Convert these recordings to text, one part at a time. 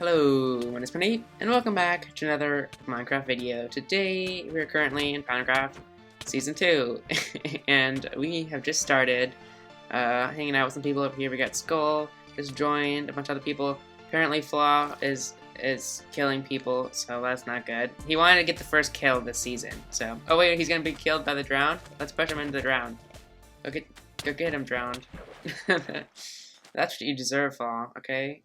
Hello, my name is PinaCraft, and welcome back to another Minecraft video. Today, we're currently in PinaCraft Season 2, and we have just started hanging out with some people over here. We got Skull, just joined, a bunch of other people. Apparently, Flaw is killing people, so that's not good. He wanted to get the first kill this season, so... Oh wait, he's gonna be killed by the drowned? Let's push him into the drowned. Go get him, drowned. That's what you deserve, Flaw, okay?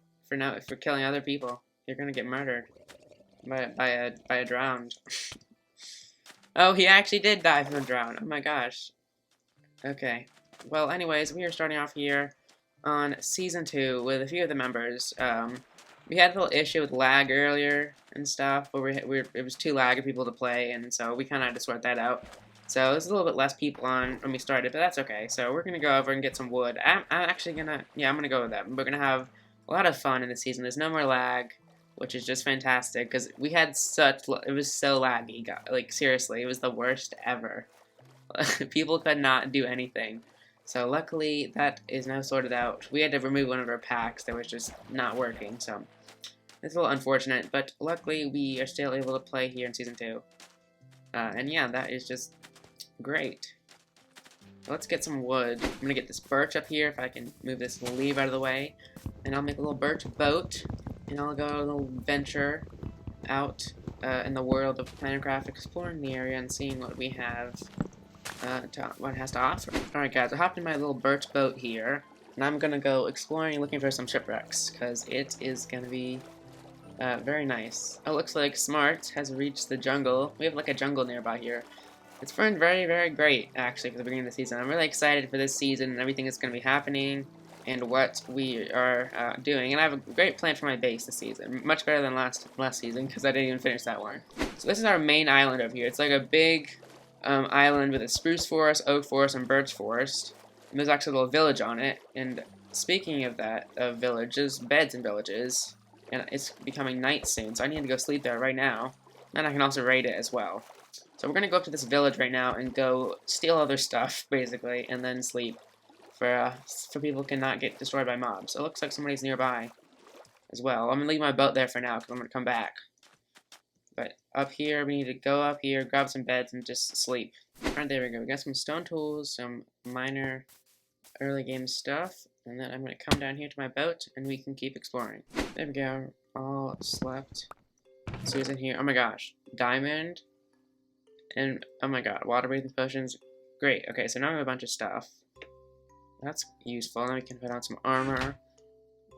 For killing other people. You're gonna get murdered by a drowned. Oh, he actually did die from a drown. Oh my gosh. Okay. Well, anyways, we are starting off here on Season 2 with a few of the members. We had a little issue with lag earlier and stuff, but it was too laggy people to play, and so we kind of had to sort that out. So there's a little bit less people on when we started, but that's okay. So we're gonna go over and get some wood. I'm actually gonna, yeah, I'm gonna go with that. We're gonna have a lot of fun in the season. There's no more lag, which is just fantastic, because we had it was so laggy, like seriously, it was the worst ever. People could not do anything. So luckily, that is now sorted out. We had to remove one of our packs that was just not working, so it's a little unfortunate, but luckily we are still able to play here in Season 2. And yeah, that is just great. Let's get some wood. I'm gonna get this birch up here, if I can move this leaf out of the way. And I'll make a little birch boat, and I'll go on a little venture out in the world of PinaCraft, exploring the area and seeing what we have, what it has to offer. Alright guys, I hopped in my little birch boat here, and I'm gonna go exploring, looking for some shipwrecks, because it is gonna be very nice. Oh, looks like Smart has reached the jungle. We have like a jungle nearby here. It's been very, very great, actually, for the beginning of the season. I'm really excited for this season and everything that's going to be happening and what we are doing. And I have a great plan for my base this season. Much better than last season, because I didn't even finish that one. So this is our main island over here. It's like a big island with a spruce forest, oak forest, and birch forest. And there's actually a little village on it. And speaking of that, villages, beds and villages, and it's becoming night soon, so I need to go sleep there right now. And I can also raid it as well. So we're going to go up to this village right now and go steal other stuff, basically, and then sleep. For people cannot get destroyed by mobs. So it looks like somebody's nearby as well. I'm going to leave my boat there for now, because I'm going to come back. But up here, we need to go up here, grab some beds, and just sleep. Alright, there we go. We got some stone tools, some minor early game stuff. And then I'm going to come down here to my boat, and we can keep exploring. There we go. All slept. Susan here. Oh my gosh. Diamond. And, oh my god, water breathing potions. Great, okay, so now I have a bunch of stuff. That's useful. Now we can put on some armor.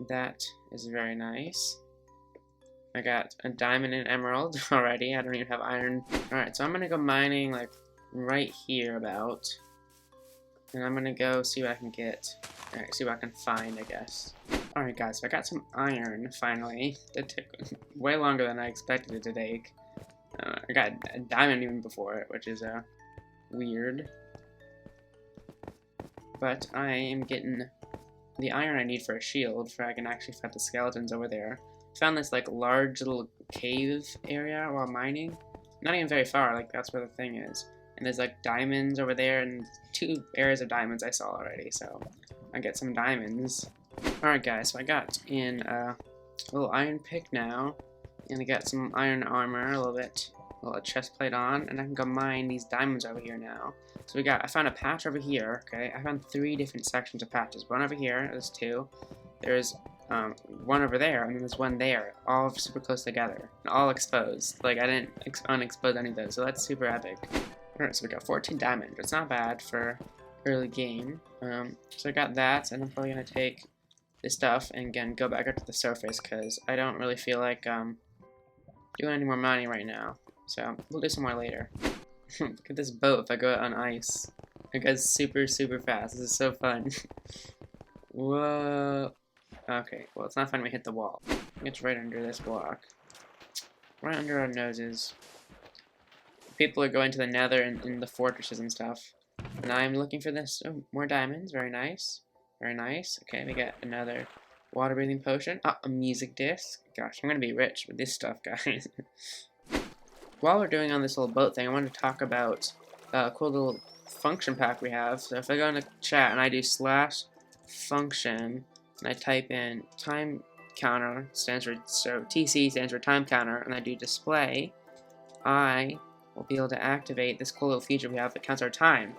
That is very nice. I got a diamond and emerald already. I don't even have iron. Alright, so I'm gonna go mining, like, right here about. And I'm gonna go see what I can get. Alright, see what I can find, I guess. Alright, guys, so I got some iron, finally. That took way longer than I expected it to take. I got a diamond even before it, which is weird. But I am getting the iron I need for a shield, for I can actually fight the skeletons over there. Found this like large little cave area while mining. Not even very far, like that's where the thing is. And there's like diamonds over there, and 2 areas of diamonds I saw already, so I get some diamonds. Alright guys, so I got in a little iron pick now. And I got some iron armor, a little chest plate on, and I can go mine these diamonds over here now. So I found a patch over here, okay? I found 3 different sections of patches. One over here, there's 2. There's one over there, and then there's one there, all super close together, and all exposed. Like, I didn't unexpose any of those, so that's super epic. Alright, so we got 14 diamonds. It's not bad for early game. So I got that, and I'm probably going to take this stuff and again go back up to the surface, because I don't really feel like doing any more mining right now, so we'll do some more later. Look at this boat if I go out on ice. It goes super, super fast. This is so fun. Whoa. Okay, well, it's not fun when we hit the wall. It's right under this block. Right under our noses. People are going to the nether and in the fortresses and stuff. And I'm looking for this. Oh, more diamonds. Very nice. Very nice. Okay, we got another water breathing potion. Ah, a music disc. Gosh, I'm gonna be rich with this stuff, guys. While we're doing on this little boat thing, I wanted to talk about a cool little function pack we have. So if I go into chat and I do /function and I type in time counter, TC stands for time counter, and I do display, I will be able to activate this cool little feature we have that counts our time.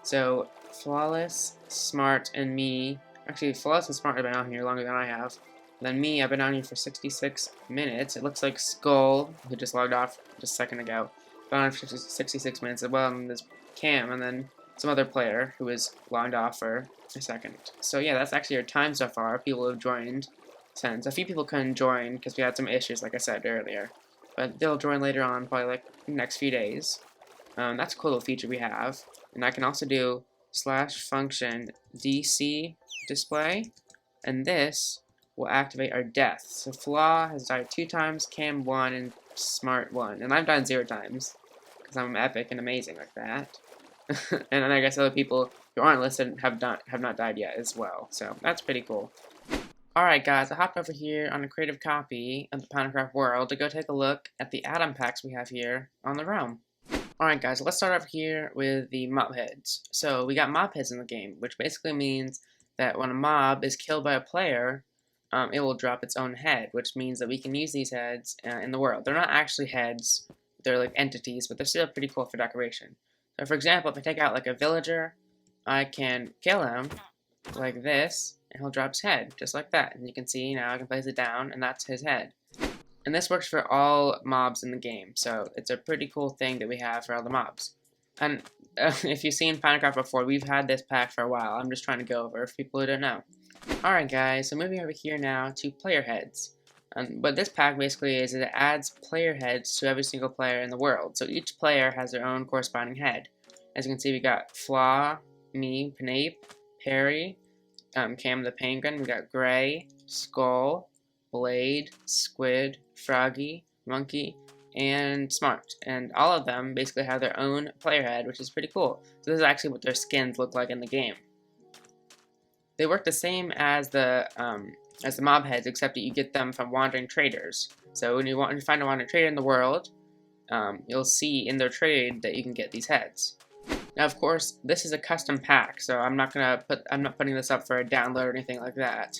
So Flawless, Smart, and me, actually Flawless and Smart have been on here longer than I have. Then me, I've been on here for 66 minutes. It looks like Skull, who just logged off just a second ago, been on for 66 minutes as well, and there's Cam, and then some other player who was logged off for a second. So yeah, that's actually our time so far. People have joined since. A few people couldn't join because we had some issues, like I said earlier. But they'll join later on, probably like the next few days. That's a cool little feature we have. And I can also do /function DC display, and this will activate our death. So Flaw has died 2 times, Cam 1, and Smart 1. And I've died 0 times, because I'm epic and amazing like that. And then I guess other people who aren't listed have not died yet as well. So that's pretty cool. Alright guys, I hopped over here on a creative copy of the PinaCraft world to go take a look at the atom packs we have here on the realm. Alright guys, let's start over here with the mob heads. So we got mob heads in the game, which basically means that when a mob is killed by a player, it will drop its own head, which means that we can use these heads in the world. They're not actually heads, they're like entities, but they're still pretty cool for decoration. So for example, if I take out like a villager, I can kill him like this, and he'll drop his head, just like that. And you can see now I can place it down, and that's his head. And this works for all mobs in the game, so it's a pretty cool thing that we have for all the mobs. And if you've seen PinaCraft before, we've had this pack for a while. I'm just trying to go over for people who don't know. Alright guys, so moving over here now to player heads. What this pack basically is it adds player heads to every single player in the world. So each player has their own corresponding head. As you can see, we got Flaw, me, PNAPE, Perry, Cam the Penguin, we got Gray, Skull, Blade, Squid, Froggy, Monkey, and Smart. And all of them basically have their own player head, which is pretty cool. So this is actually what their skins look like in the game. They work the same as the mob heads, except that you get them from wandering traders. So when you find a wandering trader in the world, you'll see in their trade that you can get these heads. Now, of course, this is a custom pack, so I'm not putting this up for a download or anything like that.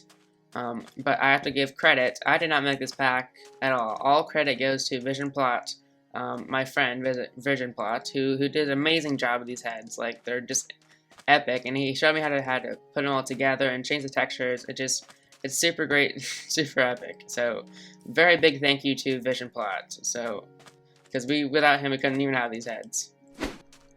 But I have to give credit. I did not make this pack at all. All credit goes to VisionPlot, my friend VisionPlot, who did an amazing job with these heads. Like, they're just epic, and he showed me how to put them all together and change the textures. It's super great, super epic. So, very big thank you to VisionPlot. So, because without him, we couldn't even have these heads.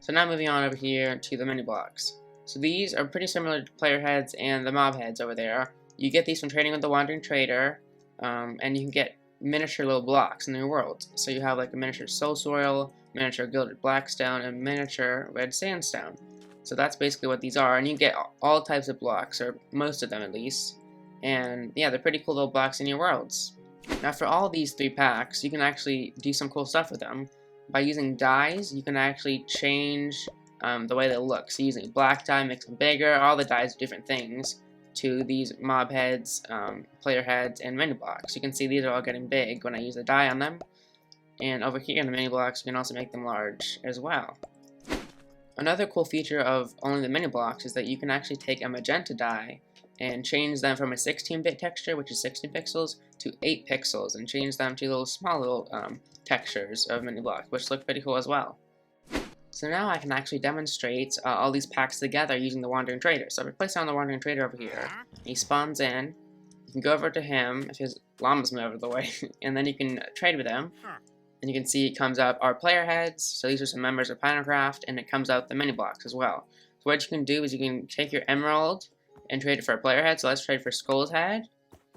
So now moving on over here to the mini blocks. So these are pretty similar to player heads and the mob heads over there. You get these from trading with the wandering trader, and you can get miniature little blocks in your world. So you have like a miniature soul soil, miniature gilded blackstone, and miniature red sandstone. So that's basically what these are, and you get all types of blocks, or most of them at least. And yeah, they're pretty cool little blocks in your worlds. Now for all these 3 packs, you can actually do some cool stuff with them. By using dyes, you can actually change the way they look. So using black dye makes them bigger. All the dyes do different things to these mob heads, player heads, and mini blocks. You can see these are all getting big when I use the dye on them. And over here in the mini blocks, you can also make them large as well. Another cool feature of only the mini blocks is that you can actually take a magenta dye and change them from a 16-bit texture, which is 16 pixels, to 8 pixels, and change them to little small little textures of mini blocks, which look pretty cool as well. So now I can actually demonstrate all these packs together using the Wandering Trader. So if I place down the Wandering Trader over here, he spawns in, you can go over to him if his llamas move out of the way, and then you can trade with him. And you can see it comes up our player heads, so these are some members of PinaCraft, and it comes out the mini blocks as well. So what you can do is you can take your emerald and trade it for a player head. So let's trade for Skull's head.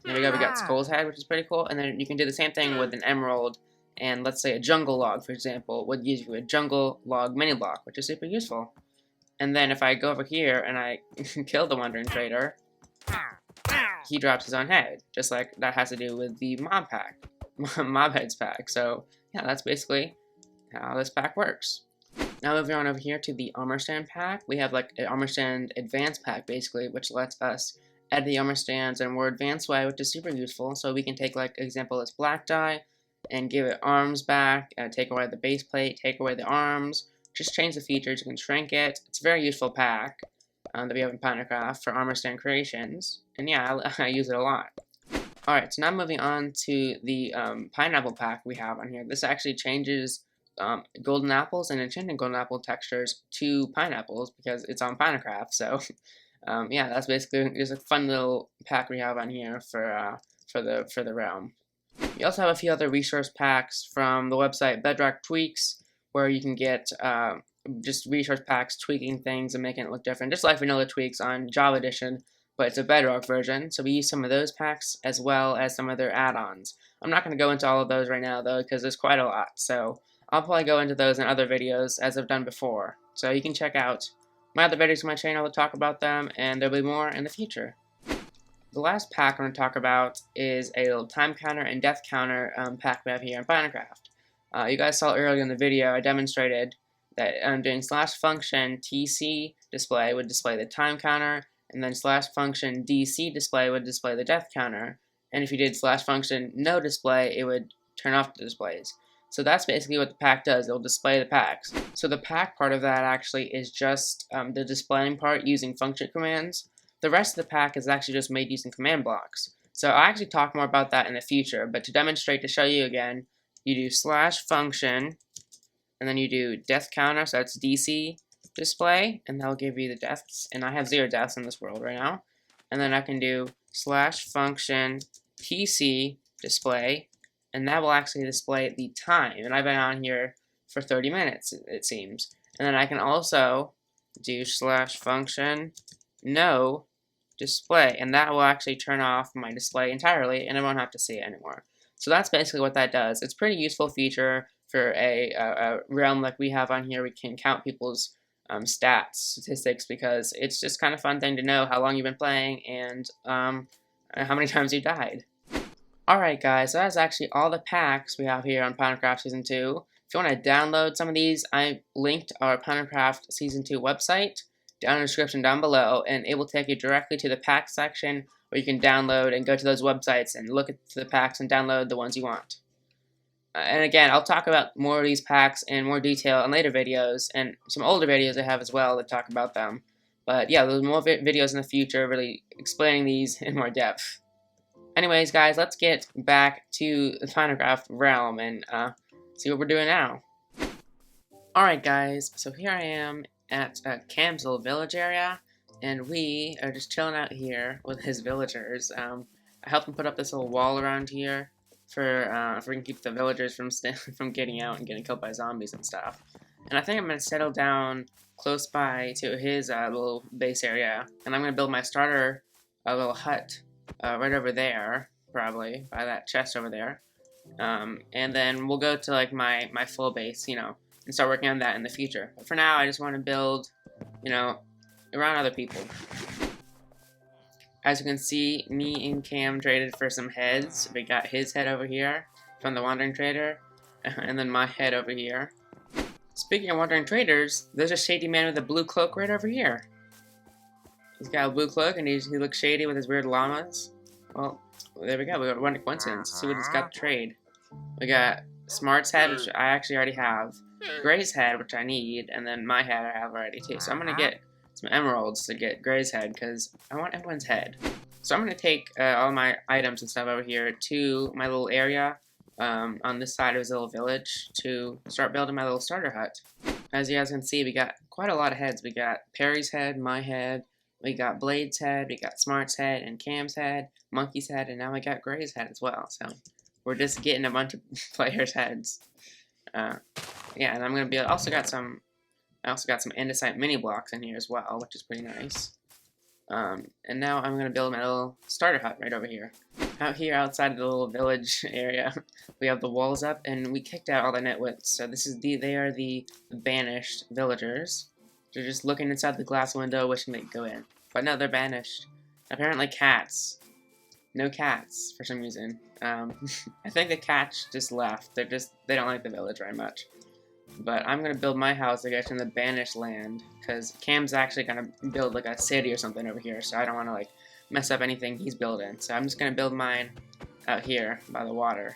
There we go, we got Skull's head, which is pretty cool. And then you can do the same thing with an emerald, and let's say a jungle log, for example, would give you a jungle log mini block, which is super useful. And then if I go over here and I kill the Wandering Trader, he drops his own head, just like that has to do with the mob pack, mob heads pack. So yeah, that's basically how this pack works. Now moving on over here to the armor stand pack, we have like an armor stand advanced pack basically, which lets us add the armor stands in a more advanced way, which is super useful. So we can take like example this black dye and give it arms back, take away the base plate, take away the arms, just change the features. You can shrink it. It's a very useful pack that we have in PinaCraft for armor stand creations, and yeah, I use it a lot. Alright, so now moving on to the pineapple pack we have on here. This actually changes golden apples and enchanted golden apple textures to pineapples because it's on PinaCraft. So yeah, that's basically just a fun little pack we have on here for the realm. You also have a few other resource packs from the website Bedrock Tweaks, where you can get just resource packs tweaking things and making it look different, just like vanilla tweaks on Java Edition, but it's a Bedrock version. So we use some of those packs as well as some of their add-ons. I'm not going to go into all of those right now though, because there's quite a lot. So I'll probably go into those in other videos as I've done before. So you can check out my other videos on my channel to talk about them, and there'll be more in the future. The last pack I'm going to talk about is a little time counter and death counter pack we have here in PinaCraft. You guys saw earlier in the video I demonstrated that doing /function TC display would display the time counter, and then /function DC display would display the death counter. And if you did /function no display, it would turn off the displays. So that's basically what the pack does. It'll display the packs. So the pack part of that actually is just the displaying part using function commands. The rest of the pack is actually just made using command blocks. So I'll actually talk more about that in the future, but to demonstrate, to show you again, you do /function, and then you do death counter, so that's DC display, and that'll give you the deaths, and I have 0 deaths in this world right now. And then I can do /function PC display, and that will actually display the time, and I've been on here for 30 minutes, it seems. And then I can also do /function no display, and that will actually turn off my display entirely, and I won't have to see it anymore. So that's basically what that does. It's a pretty useful feature for a realm like we have on here. We can count people's stats, statistics, because it's just kind of fun thing to know how long you've been playing and how many times you died. Alright guys, so that's actually all the packs we have here on PinaCraft Season 2. If you want to download some of these, I linked our PinaCraft Season 2 website down in the description down below, and it will take you directly to the pack section where you can download and go to those websites and look at the packs and download the ones you want. And again, I'll talk about more of these packs in more detail in later videos, and some older videos I have as well that talk about them. But yeah, there's more videos in the future really explaining these in more depth. Anyways, guys, let's get back to the PinaCraft realm and see what we're doing now. Alright guys, so here I am at Kamsel Village area, and we are just chilling out here with his villagers. I helped him put up this little wall around here for we can keep the villagers from getting out and getting killed by zombies and stuff. And I think I'm going to settle down close by to his little base area, and I'm going to build my starter little hut right over there, probably by that chest over there. And then we'll go to like my full base, you know, and start working on that in the future. But for now, I just want to build, you know, around other people. As you can see, me and Cam traded for some heads. We got his head over here from the Wandering Trader, and then my head over here. Speaking of Wandering Traders, there's a shady man with a blue cloak right over here. He's got a blue cloak, and he looks shady with his weird llamas. Well, there we go. We got one coincidence. Let's see what he's got to trade. We got Smart's head, which I actually already have. Gray's head, which I need, and then my head I have already too. So I'm gonna get some emeralds to get Gray's head because I want everyone's head. So I'm gonna take all my items and stuff over here to my little area on this side of his little village to start building my little starter hut. As you guys can see, we got quite a lot of heads. We got Perry's head, my head, we got Blade's head, we got Smart's head, and Cam's head, Monkey's head, and now we got Gray's head as well. So we're just getting a bunch of players' heads. Yeah, and I'm gonna be. I also got some andesite mini blocks in here as well, which is pretty nice. And now I'm gonna build my little starter hut right over here. Out here, outside of the little village area, we have the walls up, and we kicked out all the nitwits. So they are the banished villagers. They're just looking inside the glass window, wishing they could go in. But no, they're banished. Apparently, cats. No cats for some reason. I think the cats just left. They don't like the village very much. But I'm gonna build my house, I guess, in the banished land, because Cam's actually gonna build like a city or something over here, so I don't want to like mess up anything he's building. So I'm just gonna build mine out here by the water.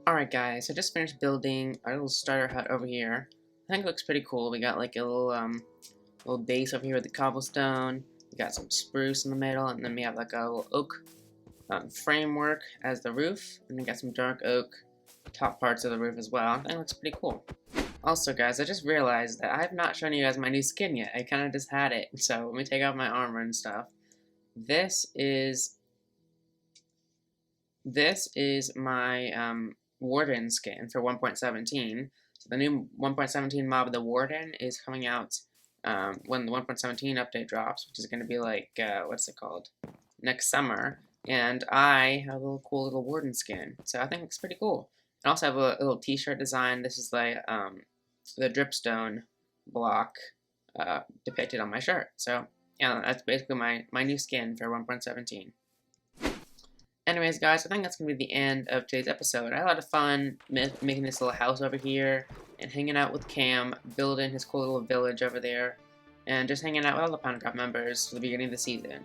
Alright guys, I just finished building our little starter hut over here. I think it looks pretty cool. We got like a little base over here with the cobblestone. We got some spruce in the middle, and then we have like a little oak framework as the roof, and we got some dark oak top parts of the roof as well. I think it looks pretty cool. Also guys, I just realized that I have not shown you guys my new skin yet. I kind of just had it, so let me take off my armor and stuff. This is my Warden skin for 1.17. So the new 1.17 mob of the Warden is coming out when the 1.17 update drops, which is going to be like, what's it called? Next summer. And I have a little cool little Warden skin, so I think it's pretty cool. I also have a little t-shirt design. This is like the dripstone block depicted on my shirt. So yeah, that's basically my new skin for 1.17. Anyways, guys, I think that's going to be the end of today's episode. I had a lot of fun making this little house over here, and hanging out with Cam, building his cool little village over there, and just hanging out with all the PinaCraft members for the beginning of the season.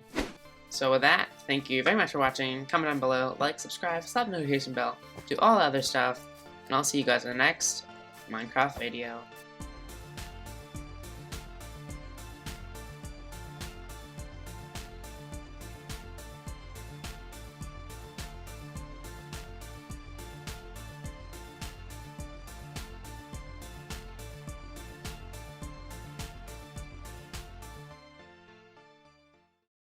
So with that, thank you very much for watching. Comment down below, like, subscribe, slap the notification bell, do all the other stuff, and I'll see you guys in the next Minecraft video.